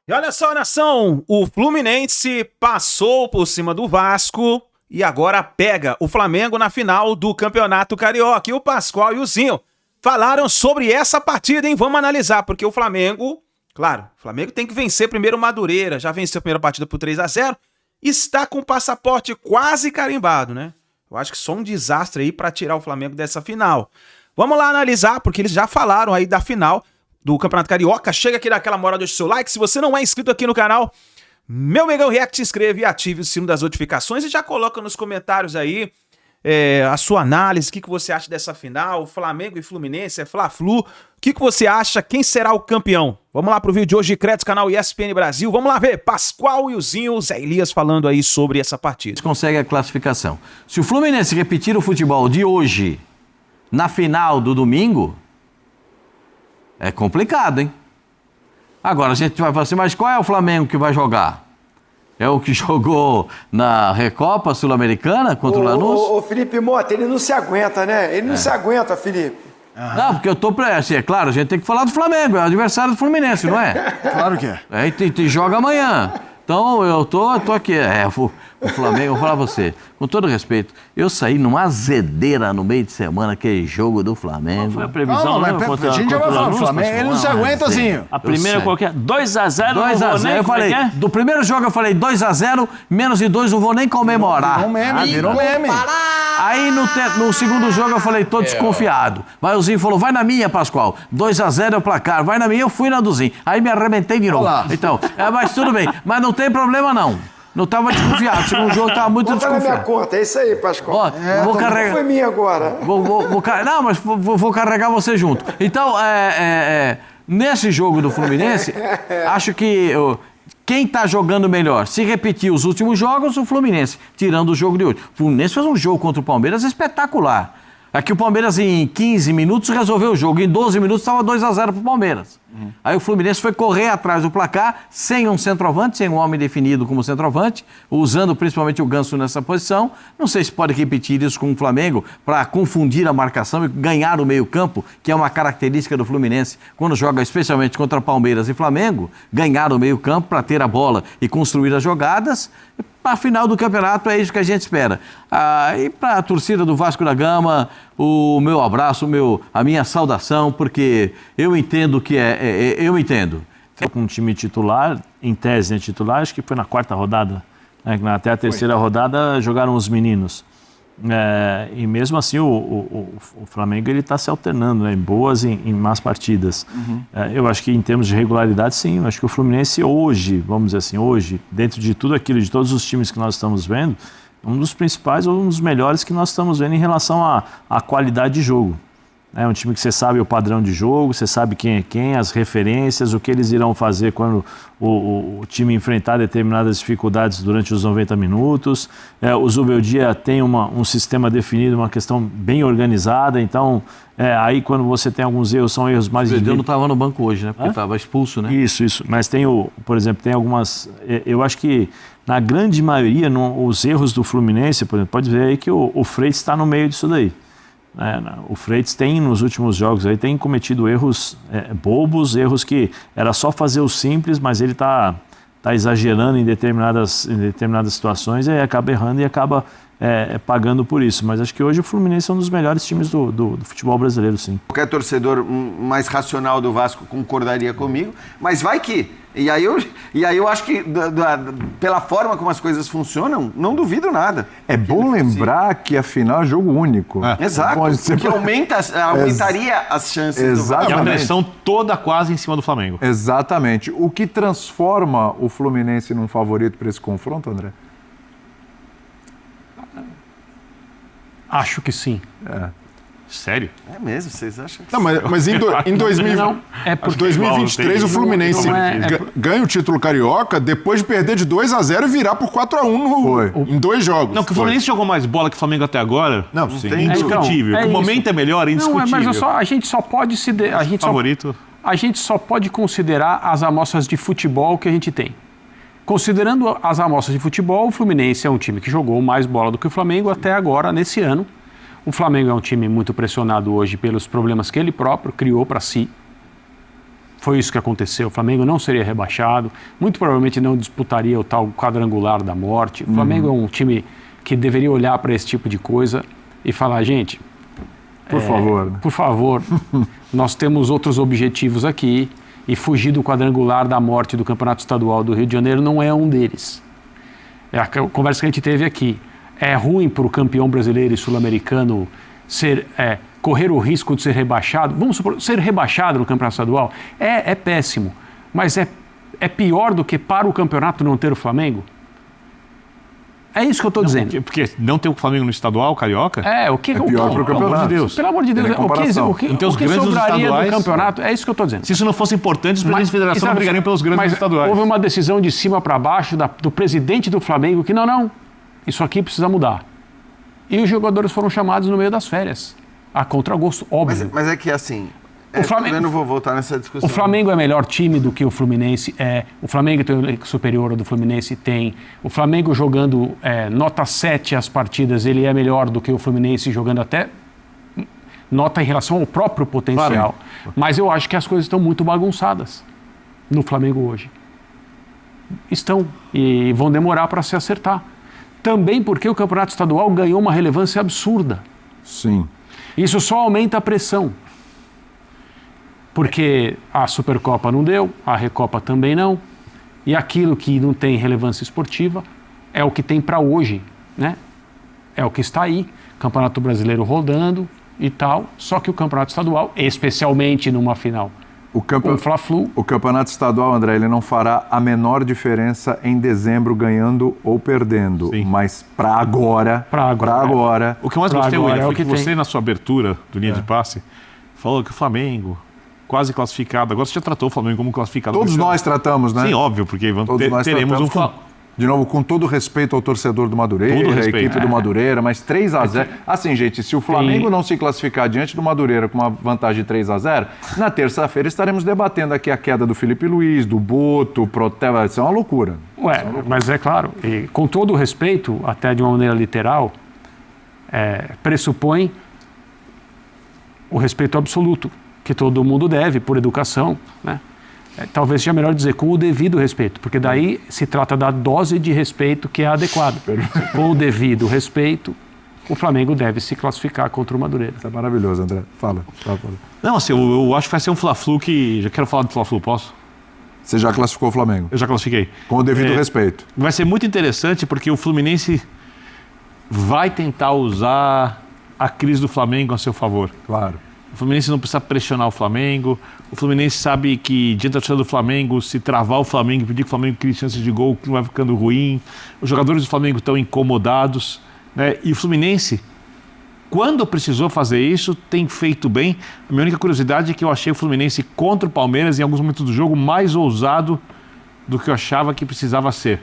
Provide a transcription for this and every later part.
E olha só, nação, o Fluminense passou por cima do Vasco e agora pega o Flamengo na final do Campeonato Carioca. E o Pascoal e o Zinho falaram sobre essa partida, hein? Vamos analisar, porque o Flamengo, claro, o Flamengo tem que vencer primeiro o Madureira, já venceu a primeira partida por 3-0, está com o passaporte quase carimbado, né? Eu acho que só um desastre aí para tirar o Flamengo dessa final. Vamos lá analisar, porque eles já falaram aí da final do Campeonato Carioca. Chega aqui naquela moral, deixa o seu like. Se você não é inscrito aqui no canal, meu Mengão React, se inscreve e ative o sino das notificações e já coloca nos comentários aí a sua análise, o que você acha dessa final, Flamengo e Fluminense, Fla-Flu, o que você acha, quem será o campeão? Vamos lá pro vídeo de hoje de créditos, canal ESPN Brasil, vamos lá ver, Pascoal e o Zinho, Zé Elias falando aí sobre essa partida. Consegue a classificação. Se o Fluminense repetir o futebol de hoje na final do domingo, é complicado, hein? Agora a gente vai falar assim, mas qual é o Flamengo que vai jogar? É o que jogou na Recopa Sul-Americana contra o Lanús? Ô, Felipe Mota, ele não se aguenta, né? Ele não se aguenta, Felipe. Não, porque eu tô assim, é claro, a gente tem que falar do Flamengo, é o adversário do Fluminense, não é? Claro que é. E joga amanhã. Então eu tô aqui. O Flamengo, eu vou falar pra você, com todo respeito, eu saí numa azedeira no meio de semana, aquele jogo do Flamengo. Foi a previsão, né? A gente já vai falar do Flamengo, ele não se aguenta, Zinho. A primeira qualquer, 2-0, 2-0, eu falei, do primeiro jogo eu falei 2-0, menos de 2 não vou nem comemorar. Virou meme. Aí no segundo jogo eu falei, tô desconfiado. Mas o Zinho falou, vai na minha, Pascoal. 2-0 é o placar, vai na minha, eu fui na do Zinho. Aí me arrebentei de novo. Olá. Então, mas tudo bem. Mas não tem problema não. Não estava desconfiado. O segundo jogo estava muito Bota na minha desconfiado. conta, é isso aí, Pascoal. Vou carregar. Foi minha agora. Não, mas vou carregar você junto. Então, nesse jogo do Fluminense, acho que quem está jogando melhor, se repetir os últimos jogos, o Fluminense, tirando o jogo de hoje. O Fluminense fez um jogo contra o Palmeiras espetacular. Aqui o Palmeiras em 15 minutos resolveu o jogo, em 12 minutos estava 2-0 para o Palmeiras. Aí o Fluminense foi correr atrás do placar, sem um centroavante, sem um homem definido como centroavante, usando principalmente o Ganso nessa posição. Não sei se pode repetir isso com o Flamengo para confundir a marcação e ganhar o meio-campo, que é uma característica do Fluminense, quando joga especialmente contra Palmeiras e Flamengo, ganhar o meio-campo para ter a bola e construir as jogadas. Para a final do campeonato é isso que a gente espera. E para a torcida do Vasco da Gama, o meu abraço, a minha saudação, porque eu entendo que eu entendo. Com um time titular, em tese, né, titular, acho que foi na quarta rodada, né, até a terceira rodada jogaram os meninos. E mesmo assim o Flamengo ele está se alternando, né, em boas e em más partidas. Eu acho que em termos de regularidade, sim, eu acho que o Fluminense hoje, vamos dizer assim, hoje, dentro de tudo aquilo, de todos os times que nós estamos vendo, um dos principais ou um dos melhores que nós estamos vendo em relação à qualidade de jogo. É um time que você sabe o padrão de jogo, você sabe quem é quem, as referências, o que eles irão fazer quando o time enfrentar determinadas dificuldades durante os 90 minutos. O Zubeldia tem um sistema definido, uma questão bem organizada, então aí quando você tem alguns erros, são erros mais... O não estava no banco hoje, né? Porque estava expulso, né? Isso. Mas tem por exemplo, tem algumas... Eu acho que na grande maioria, os erros do Fluminense, por exemplo, pode ver aí que o Freitas está no meio disso daí. O Freitas tem, nos últimos jogos, aí, tem cometido erros bobos, erros que era só fazer o simples, mas ele está exagerando em determinadas situações, e aí acaba errando e acaba pagando por isso. Mas acho que hoje o Fluminense é um dos melhores times do futebol brasileiro, sim. Qualquer torcedor mais racional do Vasco concordaria comigo, mas vai que... E aí eu acho que, pela forma como as coisas funcionam, não duvido nada. É bom lembrar que afinal é jogo único. Exato, porque aumentaria as chances do Vasco. E a pressão toda quase em cima do Flamengo. Exatamente. O que transforma o Fluminense num favorito para esse confronto, André? Acho que sim. Sério? É mesmo? Vocês acham que... Não, mas em 2023 o Fluminense ganha o título carioca depois de perder de 2-0 e virar por 4-1 em 2 jogos. Não, que o Fluminense jogou mais bola que o Flamengo até agora. Não, sim. É indiscutível. O momento é melhor, é indiscutível. Não, mas a gente só pode favorito. A gente só pode considerar as amostras de futebol que a gente tem. Considerando as amostras de futebol, o Fluminense é um time que jogou mais bola do que o Flamengo até agora, nesse ano. O Flamengo é um time muito pressionado hoje pelos problemas que ele próprio criou para si. Foi isso que aconteceu. O Flamengo não seria rebaixado, muito provavelmente não disputaria o tal quadrangular da morte. O Flamengo é um time que deveria olhar para esse tipo de coisa e falar, gente, por favor, nós temos outros objetivos aqui e fugir do quadrangular da morte do Campeonato Estadual do Rio de Janeiro não é um deles. É a conversa que a gente teve aqui. É ruim para o campeão brasileiro e sul-americano correr o risco de ser rebaixado. Vamos supor, ser rebaixado no Campeonato Estadual é péssimo, mas é pior do que para o campeonato não ter o Flamengo? É isso que eu estou dizendo. Porque não ter o Flamengo no estadual, carioca? É pior para o campeonato. Pelo amor de Deus. Pelo amor de Deus. O que sobraria do campeonato? É isso que eu estou dizendo. Se isso não fosse importante, os presidentes da federação brigariam pelos grandes estaduais. Houve uma decisão de cima para baixo do presidente do Flamengo que não, isso aqui precisa mudar. E os jogadores foram chamados no meio das férias. A contragosto, óbvio. Mas é que assim... Eu não vou voltar nessa discussão. O Flamengo é melhor time do que o Fluminense o Flamengo tem um elenco superior ao do Fluminense, tem. O Flamengo jogando nota 7 as partidas, ele é melhor do que o Fluminense jogando até nota em relação ao próprio potencial. Claro. Mas eu acho que as coisas estão muito bagunçadas no Flamengo hoje. Estão. E vão demorar para se acertar. Também porque o Campeonato Estadual ganhou uma relevância absurda. Sim. Isso só aumenta a pressão. Porque a Supercopa não deu, a Recopa também não, e aquilo que não tem relevância esportiva é o que tem para hoje, né? É o que está aí, Campeonato Brasileiro rodando e tal, só que o Campeonato Estadual, especialmente numa final, com o Fla-Flu... O Campeonato Estadual, André, ele não fará a menor diferença em dezembro ganhando ou perdendo, sim, mas para agora... O que eu mais gostei, William, foi que você, na sua abertura do Linha de Passe, falou que o Flamengo... quase classificado. Agora você já tratou o Flamengo como classificado. Todos nós tratamos, né? Sim, óbvio, porque teremos um Flamengo. De novo, com todo respeito ao torcedor do Madureira, a equipe do Madureira, mas 3-0. Assim, gente, se o Flamengo não se classificar diante do Madureira com uma vantagem de 3-0, na terça-feira estaremos debatendo aqui a queda do Felipe Luiz, do Boto, o Protel. Vai ser uma loucura. Mas é claro, e com todo o respeito, até de uma maneira literal, pressupõe o respeito absoluto que todo mundo deve, por educação, né? Talvez seja melhor dizer com o devido respeito, porque daí se trata da dose de respeito que é adequada. Com o devido respeito, o Flamengo deve se classificar contra o Madureira. Isso é maravilhoso, André. Fala. Não, assim, eu acho que vai ser um Fla-Flu que... Já quero falar do Fla-Flu, posso? Você já classificou o Flamengo? Eu já classifiquei. Com o devido respeito. Vai ser muito interessante porque o Fluminense vai tentar usar a crise do Flamengo a seu favor. Claro. O Fluminense não precisa pressionar o Flamengo. O Fluminense sabe que, diante da torcida do Flamengo, se travar o Flamengo e pedir que o Flamengo crie chances de gol, que vai ficando ruim. Os jogadores do Flamengo estão incomodados, né? E o Fluminense, quando precisou fazer isso, tem feito bem. A minha única curiosidade é que eu achei o Fluminense contra o Palmeiras, em alguns momentos do jogo, mais ousado do que eu achava que precisava ser.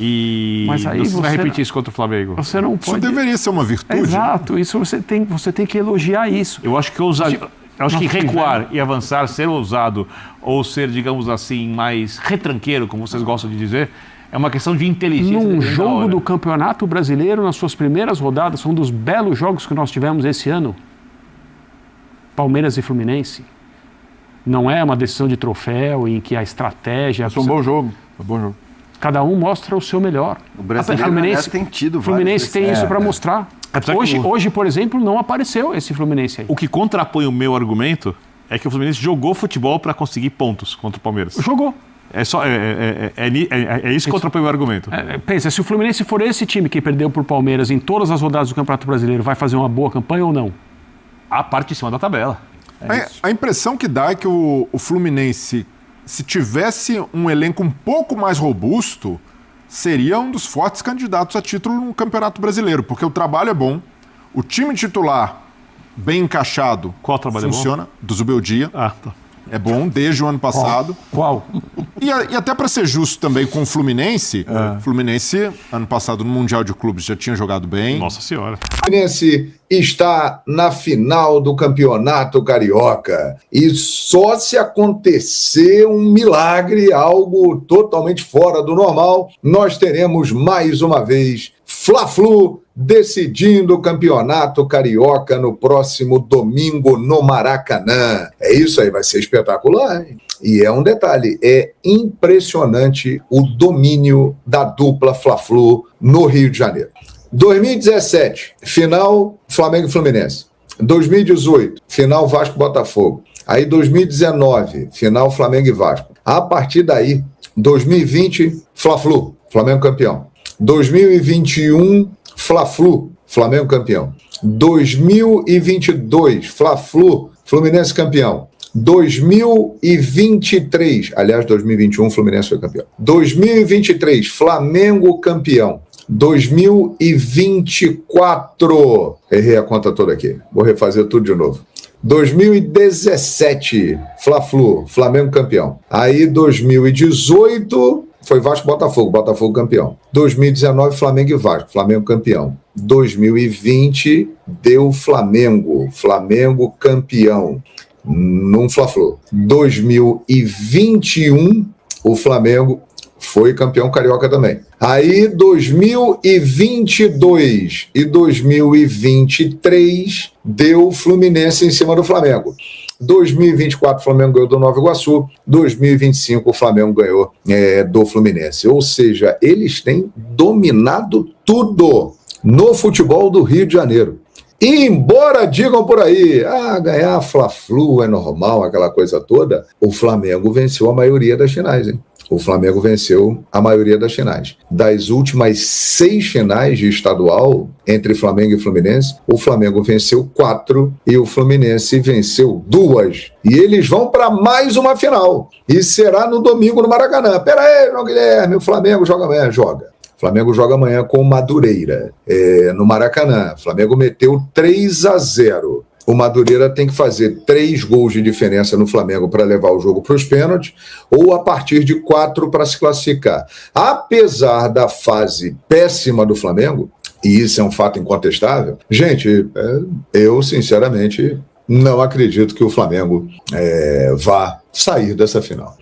E mas aí você vai repetir isso contra o Flamengo. Você não pode... Isso deveria ser uma virtude. Exato, isso você tem que elogiar isso. Eu acho que recuar e avançar, ser ousado ou ser, digamos assim, mais retranqueiro, como vocês gostam de dizer, é uma questão de inteligência. Num jogo do Campeonato Brasileiro, nas suas primeiras rodadas, um dos belos jogos que nós tivemos esse ano, Palmeiras e Fluminense. Não é uma decisão de troféu em que a estratégia... Foi um bom jogo. Cada um mostra o seu melhor. O Fluminense tem tido Fluminense tem isso para mostrar. Hoje, por exemplo, não apareceu esse Fluminense aí. O que contrapõe o meu argumento é que o Fluminense jogou futebol para conseguir pontos contra o Palmeiras. Jogou. É isso que contrapõe o meu argumento. Pensa, se o Fluminense for esse time que perdeu por Palmeiras em todas as rodadas do Campeonato Brasileiro, vai fazer uma boa campanha ou não? A parte de cima da tabela. A impressão que dá é que o Fluminense, se tivesse um elenco um pouco mais robusto, seria um dos fortes candidatos a título no Campeonato Brasileiro, porque o trabalho é bom, o time titular bem encaixado. Qual trabalho funciona? É bom? Do Zubeldia. Tá. É bom desde o ano passado. Qual? E até para ser justo também com o Fluminense, o Fluminense, ano passado no Mundial de Clubes, já tinha jogado bem. Nossa Senhora. O Fluminense está na final do Campeonato Carioca. E só se acontecer um milagre, algo totalmente fora do normal, nós teremos mais uma vez Fla-Flu decidindo o Campeonato Carioca no próximo domingo no Maracanã. É isso aí, vai ser espetacular, hein? E é um detalhe, é impressionante o domínio da dupla Fla-Flu no Rio de Janeiro. 2017, final Flamengo e Fluminense. 2018, final Vasco e Botafogo. Aí 2019, final Flamengo e Vasco. A partir daí, 2020, Fla-Flu, Flamengo campeão. 2021, Fla-Flu, Flamengo campeão. 2022, Fla-Flu, Fluminense campeão. 2023, aliás, 2021, Fluminense foi campeão. 2023, Flamengo campeão. 2024, errei a conta toda aqui, vou refazer tudo de novo. 2017, Fla-Flu, Flamengo campeão. Aí 2018 foi Vasco Botafogo, Botafogo campeão. 2019, Flamengo e Vasco, Flamengo campeão. 2020 deu Flamengo, Flamengo campeão num Fla-Flu. 2021 o Flamengo foi campeão carioca também. Aí 2022 e 2023 deu Fluminense em cima do Flamengo. 2024 o Flamengo ganhou do Nova Iguaçu, 2025 o Flamengo ganhou do Fluminense. Ou seja, eles têm dominado tudo no futebol do Rio de Janeiro. E embora digam por aí, ganhar Fla-Flu é normal, aquela coisa toda, o Flamengo venceu a maioria das finais, hein? O Flamengo venceu a maioria das finais. Das últimas 6 finais de estadual, entre Flamengo e Fluminense, o Flamengo venceu 4 e o Fluminense venceu 2. E eles vão para mais uma final. E será no domingo no Maracanã. Pera aí, João Guilherme, o Flamengo joga amanhã? Joga. O Flamengo joga amanhã com o Madureira, no Maracanã. O Flamengo meteu 3-0. O Madureira tem que fazer 3 gols de diferença no Flamengo para levar o jogo para os pênaltis, ou a partir de 4 para se classificar. Apesar da fase péssima do Flamengo, e isso é um fato incontestável, gente, eu sinceramente não acredito que o Flamengo vá sair dessa final.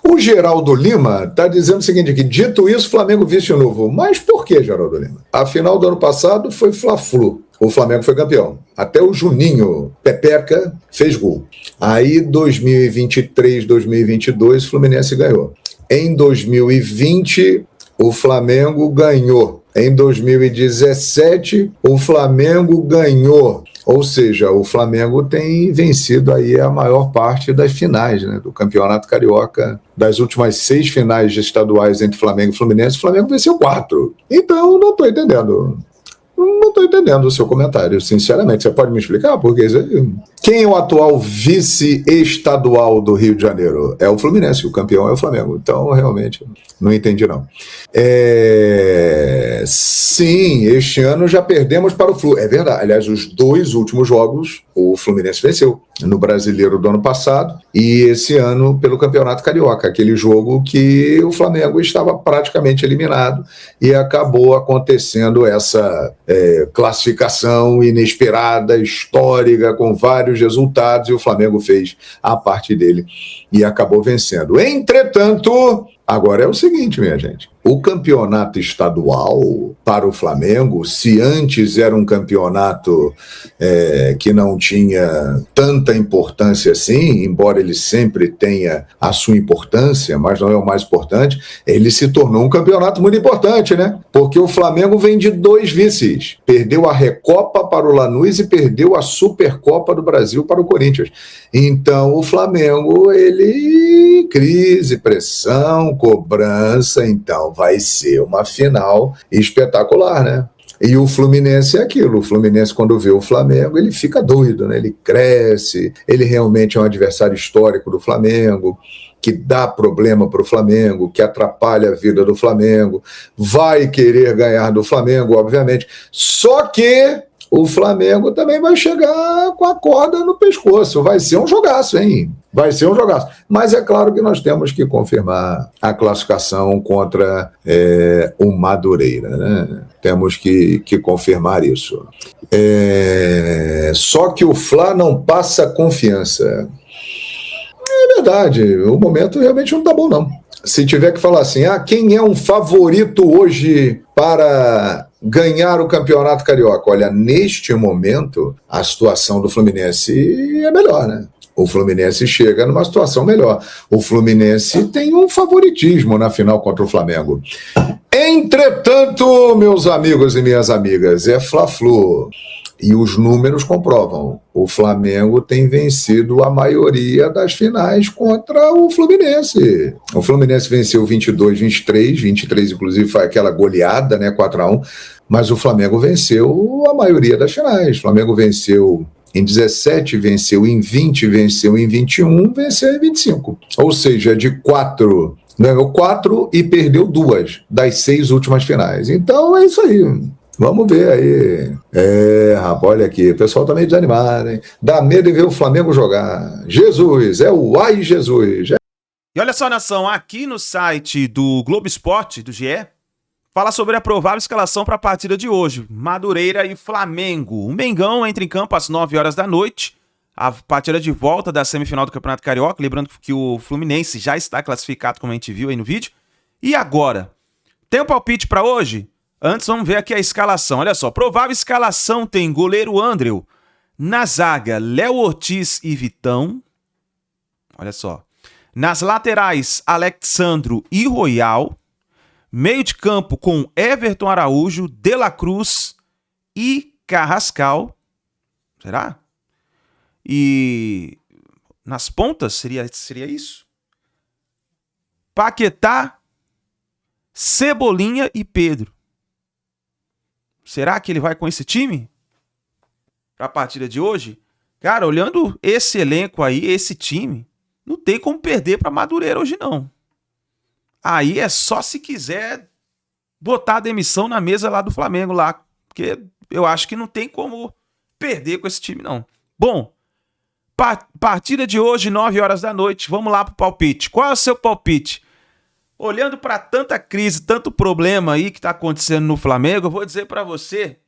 O Geraldo Lima está dizendo o seguinte aqui, dito isso, Flamengo vice novo. Mas por que, Geraldo Lima? A final do ano passado foi Fla-Flu. O Flamengo foi campeão. Até o Juninho Pepeca fez gol. Aí, 2023, 2022, o Fluminense ganhou. Em 2020, o Flamengo ganhou. Em 2017, o Flamengo ganhou. Ou seja, o Flamengo tem vencido aí a maior parte das finais, né, do Campeonato Carioca. Das últimas 6 finais estaduais entre Flamengo e Fluminense, o Flamengo venceu 4. Então, não estou entendendo. Não estou entendendo o seu comentário, sinceramente. Você pode me explicar? Porque quem é o atual vice-estadual do Rio de Janeiro? É o Fluminense, o campeão é o Flamengo. Então, realmente, não entendi, não. Sim, este ano já perdemos para o Flu. É verdade. Aliás, os 2 últimos jogos, o Fluminense venceu. No Brasileiro do ano passado e esse ano pelo Campeonato Carioca. Aquele jogo que o Flamengo estava praticamente eliminado e acabou acontecendo essa classificação inesperada, histórica, com vários resultados, e o Flamengo fez a parte dele e acabou vencendo. Entretanto, agora é o seguinte, minha gente, o campeonato estadual para o Flamengo, se antes era um campeonato que não tinha tanta importância assim, embora ele sempre tenha a sua importância, mas não é o mais importante, ele se tornou um campeonato muito importante, né? Porque o Flamengo vem de 2 vices. Perdeu a Recopa para o Lanús e perdeu a Supercopa do Brasil para o Corinthians. Então o Flamengo, ele crise, pressão, cobrança, então vai ser uma final espetacular, né? E o Fluminense é aquilo, o Fluminense quando vê o Flamengo, ele fica doido, né? Ele cresce, ele realmente é um adversário histórico do Flamengo, que dá problema para o Flamengo, que atrapalha a vida do Flamengo, vai querer ganhar do Flamengo, obviamente, só que o Flamengo também vai chegar com a corda no pescoço, vai ser um jogaço, hein? Vai ser um jogaço. Mas é claro que nós temos que confirmar a classificação contra o Madureira, né? Temos que confirmar isso. Só que o Fla não passa confiança. É verdade, o momento realmente não está bom, não. Se tiver que falar assim, quem é um favorito hoje para ganhar o Campeonato Carioca. Olha, neste momento, a situação do Fluminense é melhor, né? O Fluminense chega numa situação melhor. O Fluminense tem um favoritismo na final contra o Flamengo. Entretanto, meus amigos e minhas amigas, é Fla-Flu. E os números comprovam. O Flamengo tem vencido a maioria das finais contra o Fluminense. O Fluminense venceu 22, 23 inclusive foi aquela goleada, né, 4-1. Mas o Flamengo venceu a maioria das finais. O Flamengo venceu em 17, venceu em 20, venceu em 21, venceu em 25. Ou seja, de 4, ganhou 4 e perdeu 2 das 6 últimas finais. Então é isso aí. Vamos ver aí. Rapaz, olha aqui, o pessoal tá meio desanimado, hein? Dá medo de ver o Flamengo jogar. Jesus, é o ai Jesus. E olha só, nação, aqui no site do Globo Esporte, do GE, fala sobre a provável escalação para a partida de hoje. Madureira e Flamengo. O Mengão entra em campo às 9 horas da noite. A partida de volta da semifinal do Campeonato Carioca. Lembrando que o Fluminense já está classificado, como a gente viu aí no vídeo. E agora? Tem um palpite para hoje? Antes, vamos ver aqui a escalação. Olha só, provável escalação tem goleiro Andreu. Na zaga, Léo Ortiz e Vitão. Olha só. Nas laterais, Alexandro e Royal. Meio de campo com Everton Araújo, De La Cruz e Carrascal. Será? E nas pontas, seria isso? Paquetá, Cebolinha e Pedro. Será que ele vai com esse time para a partida de hoje? Cara, olhando esse elenco aí, esse time, não tem como perder para Madureira hoje não. Aí é só se quiser botar a demissão na mesa lá do Flamengo lá, porque eu acho que não tem como perder com esse time não. Bom, partida de hoje, 9 horas da noite, vamos lá pro palpite. Qual é o seu palpite? Olhando para tanta crise, tanto problema aí que tá acontecendo no Flamengo, eu vou dizer para você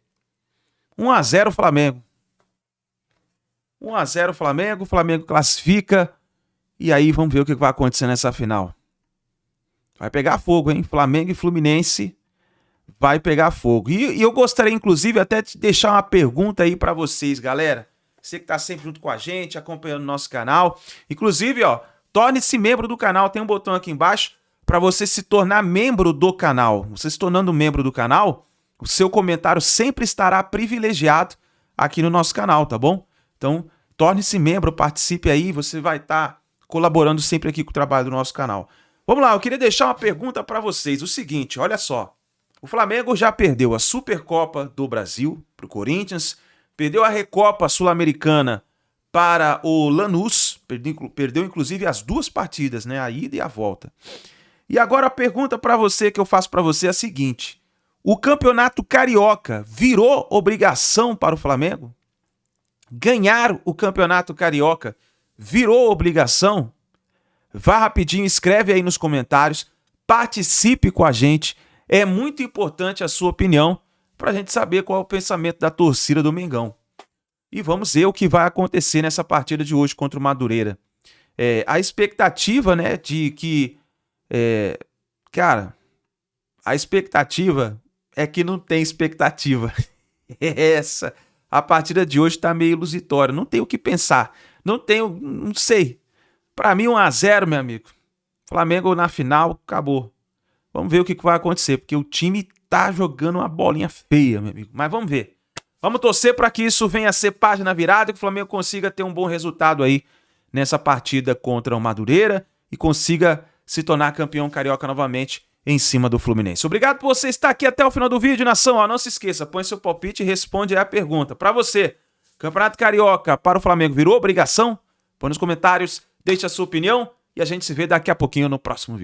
1-0 Flamengo. 1-0 Flamengo, o Flamengo classifica e aí vamos ver o que vai acontecer nessa final. Vai pegar fogo, hein? Flamengo e Fluminense vai pegar fogo. E eu gostaria, inclusive, até de deixar uma pergunta aí para vocês, galera. Você que tá sempre junto com a gente, acompanhando o nosso canal. Inclusive, ó, torne-se membro do canal. Tem um botão aqui embaixo para você se tornar membro do canal. Você se tornando membro do canal, o seu comentário sempre estará privilegiado aqui no nosso canal, tá bom? Então, torne-se membro, participe aí, você vai estar colaborando sempre aqui com o trabalho do nosso canal. Vamos lá, eu queria deixar uma pergunta para vocês. O seguinte, olha só. O Flamengo já perdeu a Supercopa do Brasil para o Corinthians, perdeu a Recopa Sul-Americana para o Lanús, perdeu inclusive as 2 partidas, né? A ida e a volta. E agora a pergunta para você que eu faço para você é a seguinte: o Campeonato Carioca virou obrigação para o Flamengo? Ganhar o Campeonato Carioca virou obrigação? Vá rapidinho, escreve aí nos comentários, participe com a gente. É muito importante a sua opinião para a gente saber qual é o pensamento da torcida do Mengão. E vamos ver o que vai acontecer nessa partida de hoje contra o Madureira. A expectativa, né, de que... cara, a expectativa é que não tem expectativa. Essa. A partida de hoje tá meio ilusitória. Não tem o que pensar. Não sei. Pra mim, 1-0, meu amigo. Flamengo na final, acabou. Vamos ver o que vai acontecer, porque o time tá jogando uma bolinha feia, meu amigo. Mas vamos ver. Vamos torcer para que isso venha a ser página virada e que o Flamengo consiga ter um bom resultado aí nessa partida contra o Madureira e consiga se tornar campeão carioca novamente em cima do Fluminense. Obrigado por você estar aqui até o final do vídeo, nação. Ó, não se esqueça, põe seu palpite e responde aí a pergunta. Para você, Campeonato Carioca para o Flamengo virou obrigação? Põe nos comentários, deixe a sua opinião e a gente se vê daqui a pouquinho no próximo vídeo.